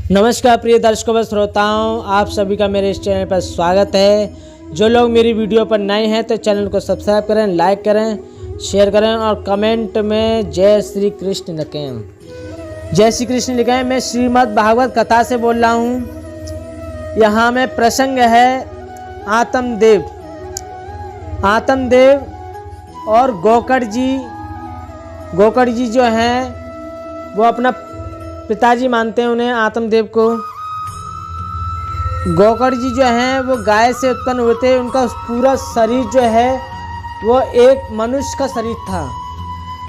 नमस्कार प्रिय दर्शकों व श्रोताओं, आप सभी का मेरे इस चैनल पर स्वागत है। जो लोग मेरी वीडियो पर नए हैं तो चैनल को सब्सक्राइब करें, लाइक करें, शेयर करें और कमेंट में जय श्री कृष्ण लिखें। जय श्री कृष्ण लिखें। मैं श्रीमद् भागवत कथा से बोल रहा हूँ। यहाँ में प्रसंग है आत्मदेव और गोकर्ण जी जो हैं वो अपना पिताजी मानते हैं उन्हें, आत्मदेव को। गोकर्ण जी जो हैं वो गाय से उत्पन्न हुए थे। उनका पूरा शरीर जो है वो एक मनुष्य का शरीर था,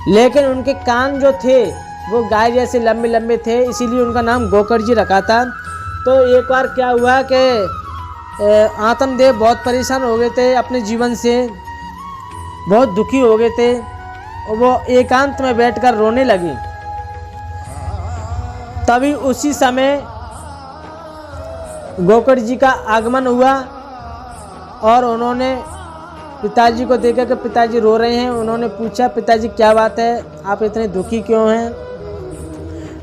लेकिन उनके कान जो थे वो गाय जैसे लंबे लंबे थे, इसीलिए उनका नाम गोकर्ण जी रखा था। तो एक बार क्या हुआ कि आत्मदेव बहुत परेशान हो गए थे, अपने जीवन से बहुत दुखी हो गए थे और वो एकांत में बैठकर रोने लगी। तभी उसी समय गोकर्ण जी का आगमन हुआ और उन्होंने पिताजी को देखा कि पिताजी रो रहे हैं। उन्होंने पूछा, पिताजी क्या बात है, आप इतने दुखी क्यों हैं?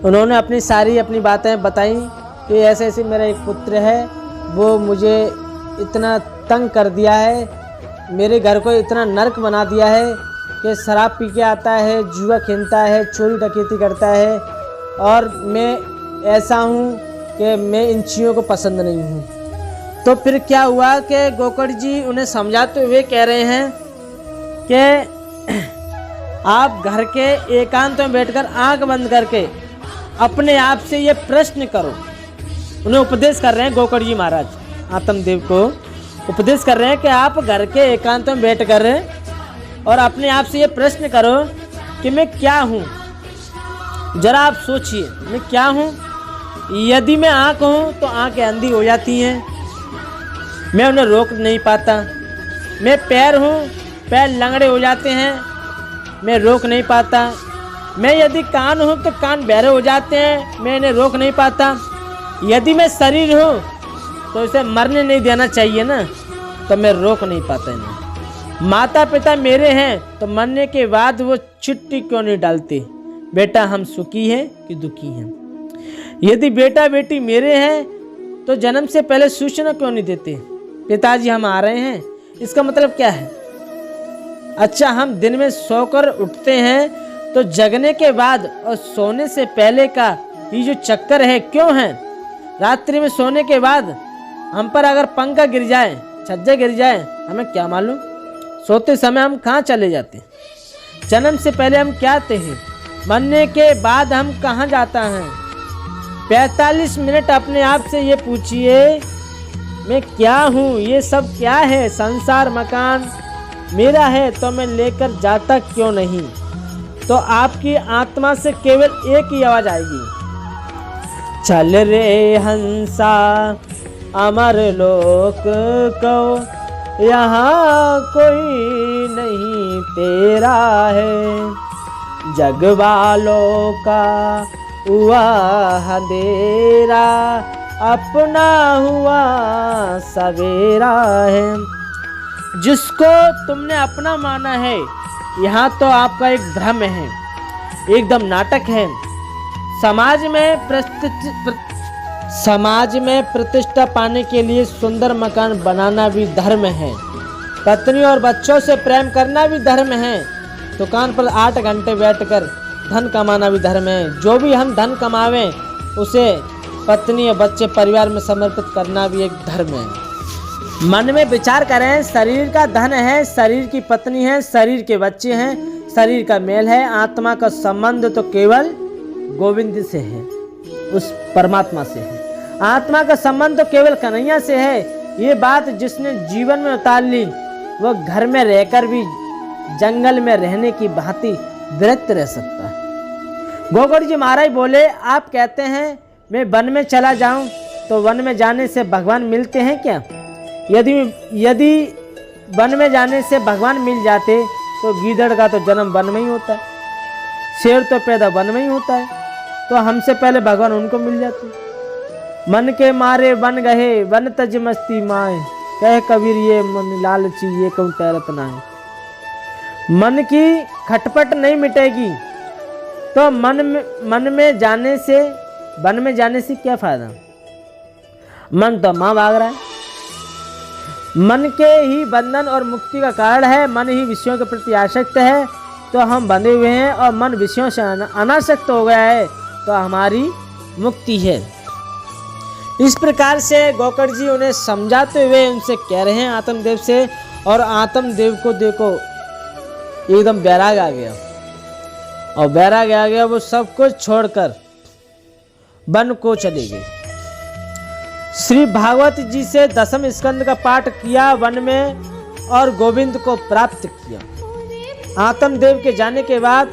उन्होंने अपनी बातें बताई कि ऐसे ऐसे मेरा एक पुत्र है, वो मुझे इतना तंग कर दिया है, मेरे घर को इतना नर्क बना दिया है कि शराब पी के आता है, जुआ खेलता है, चोरी डकैती करता है और मैं ऐसा हूँ कि मैं इन चीज़ों को पसंद नहीं हूँ। तो फिर क्या हुआ कि गोकर्ण जी उन्हें समझाते हुए कह रहे हैं कि आप घर के एकांत में बैठकर आंख बंद करके अपने आप से ये प्रश्न करो। उन्हें उपदेश कर रहे हैं गोकर्ण जी महाराज, आत्मदेव को उपदेश कर रहे हैं कि आप घर के एकांत में बैठ कर और अपने आप से ये प्रश्न करो कि मैं क्या हूँ। जरा आप सोचिए, मैं क्या हूँ? यदि मैं आँख हूँ तो आँखें अंधी हो जाती हैं, मैं उन्हें रोक नहीं पाता। मैं पैर हूँ, पैर लंगड़े हो जाते हैं, मैं रोक नहीं पाता। मैं यदि कान हूँ तो कान बहरे हो जाते हैं, मैं इन्हें रोक नहीं पाता। यदि मैं शरीर हूँ तो इसे मरने नहीं देना चाहिए ना, तो मैं रोक नहीं पाता इन्हें। माता पिता मेरे हैं तो मरने के बाद वो चिट्ठी क्यों नहीं डालते, बेटा हम सुखी हैं कि दुखी हैं? यदि बेटा बेटी मेरे हैं तो जन्म से पहले सूचना क्यों नहीं देते, पिताजी हम आ रहे हैं? इसका मतलब क्या है? अच्छा, हम दिन में सोकर उठते हैं तो जगने के बाद और सोने से पहले का ये जो चक्कर है क्यों है? रात्रि में सोने के बाद हम पर अगर पंखा गिर जाए, छज्जा गिर जाए, हमें क्या मालूम? सोते समय हम कहाँ चले जाते हैं? जन्म से पहले हम क्या थे, मरने के बाद हम कहाँ जाता हैं? 45 मिनट अपने आप से ये पूछिए, मैं क्या हूँ? ये सब क्या है? संसार मकान मेरा है तो मैं लेकर जाता क्यों नहीं? तो आपकी आत्मा से केवल एक ही आवाज़ आएगी, चल रे हंसा अमर लोक को, यहाँ कोई नहीं तेरा है। जग वालों का हुआ अंधेरा, अपना हुआ सवेरा है। जिसको तुमने अपना माना है, यहाँ तो आपका एक भ्रम है, एकदम नाटक है। समाज में प्रतिष्ठा पाने के लिए सुंदर मकान बनाना भी धर्म है, पत्नी और बच्चों से प्रेम करना भी धर्म है, दुकान पर 8 घंटे बैठकर धन कमाना भी धर्म है। जो भी हम धन कमावें उसे पत्नी और बच्चे परिवार में समर्पित करना भी एक धर्म है। मन में विचार करें, शरीर का धन है, शरीर की पत्नी है, शरीर के बच्चे हैं, शरीर का मेल है, आत्मा का संबंध तो केवल गोविंद से है, उस परमात्मा से है। आत्मा का संबंध तो केवल कन्हैया से है। ये बात जिसने जीवन में उतार ली वो घर में रहकर भी जंगल में रहने की भांति विरक्त रह सकता है। गोकर्ण जी महाराज बोले, आप कहते हैं मैं वन में चला जाऊं तो वन में जाने से भगवान मिलते हैं क्या? यदि वन में जाने से भगवान मिल जाते तो गीदड़ का तो जन्म वन में ही होता है, शेर तो पैदा वन में ही होता है, तो हमसे पहले भगवान उनको मिल जाते। मन के मारे वन गए, वन तज मस्ती माए, कह कबीर ये मन लालची ये कहूँ टहरत ना है। मन की खटपट नहीं मिटेगी तो मन में जाने से वन में जाने से क्या फायदा? मन तो माँ भाग रहा है। मन के ही बंधन और मुक्ति का कारण है। मन ही विषयों के प्रति आसक्त है तो हम बंधे हुए हैं, और मन विषयों से अनासक्त हो गया है तो हमारी मुक्ति है। इस प्रकार से गोकर्ण जी उन्हें समझाते हुए उनसे कह रहे हैं आत्मदेव से, और आत्मदेव को देखो एकदम बैराग आ गया, और बैराग आ गया, वो सब कुछ छोड़कर वन को चले गए। श्री भागवत जी से 10वें स्कंद का पाठ किया वन में, और गोविंद को प्राप्त किया। आत्मदेव के जाने के बाद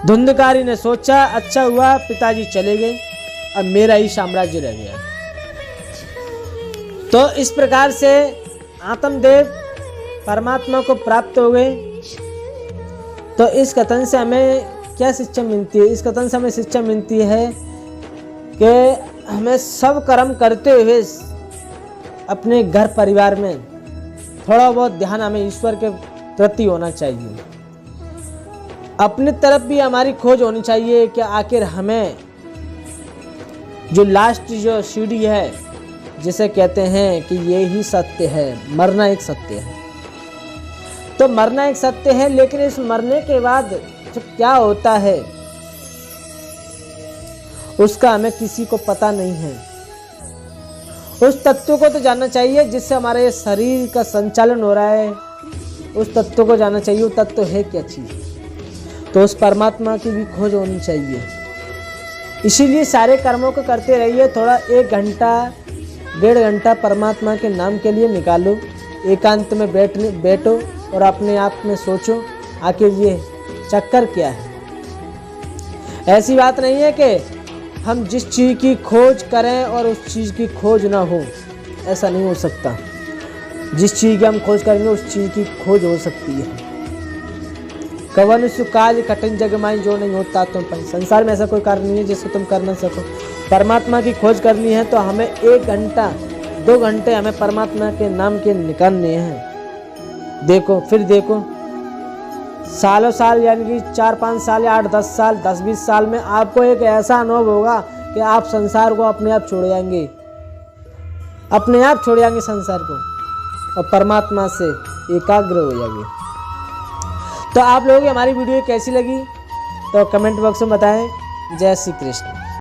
धुंधकारी ने सोचा, अच्छा हुआ पिताजी चले गए, अब मेरा ही साम्राज्य रह गया। तो इस प्रकार से आत्मदेव परमात्मा को प्राप्त हो गए। तो इस कथन से हमें क्या शिक्षा मिलती है? इस कथन से हमें शिक्षा मिलती है कि हमें सब कर्म करते हुए अपने घर परिवार में थोड़ा बहुत ध्यान हमें ईश्वर के प्रति होना चाहिए। अपनी तरफ भी हमारी खोज होनी चाहिए कि आखिर हमें जो लास्ट जो सीढ़ी है, जिसे कहते हैं कि ये ही सत्य है, मरना एक सत्य है। तो मरना एक सत्य है, लेकिन इस मरने के बाद जो क्या होता है उसका हमें किसी को पता नहीं है। उस तत्व को तो जानना चाहिए जिससे हमारा ये शरीर का संचालन हो रहा है, उस तत्व को जानना चाहिए। वो तत्व है क्या चीज़? तो उस परमात्मा की भी खोज होनी चाहिए। इसीलिए सारे कर्मों को करते रहिए। थोड़ा 1 घंटा 1.5 घंटा परमात्मा के नाम के लिए निकालो, एकांत में बैठो और अपने आप में सोचो आखिर ये चक्कर क्या है। ऐसी बात नहीं है कि हम जिस चीज़ की खोज करें और उस चीज़ की खोज ना हो, ऐसा नहीं हो सकता। जिस चीज़ की हम खोज करेंगे उस चीज़ की खोज हो सकती है। कवन सुकाज कठिन जग माई जो नहीं होता तुम पर। संसार में ऐसा कोई कार्य नहीं है जिसको तुम कर ना सको। परमात्मा की खोज करनी है तो हमें 1 घंटा 2 घंटे हमें परमात्मा के नाम के निकालने हैं। देखो फिर देखो, सालों साल यानी कि 4-5 साल या 8-10 साल 10-20 साल में आपको एक ऐसा अनुभव होगा कि आप संसार को अपने आप छोड़ जाएंगे, अपने आप छोड़ जाएंगे संसार को, और परमात्मा से एकाग्र हो जाएंगे। तो आप लोगों की हमारी वीडियो कैसी लगी तो कमेंट बॉक्स में बताएं। जय श्री कृष्ण।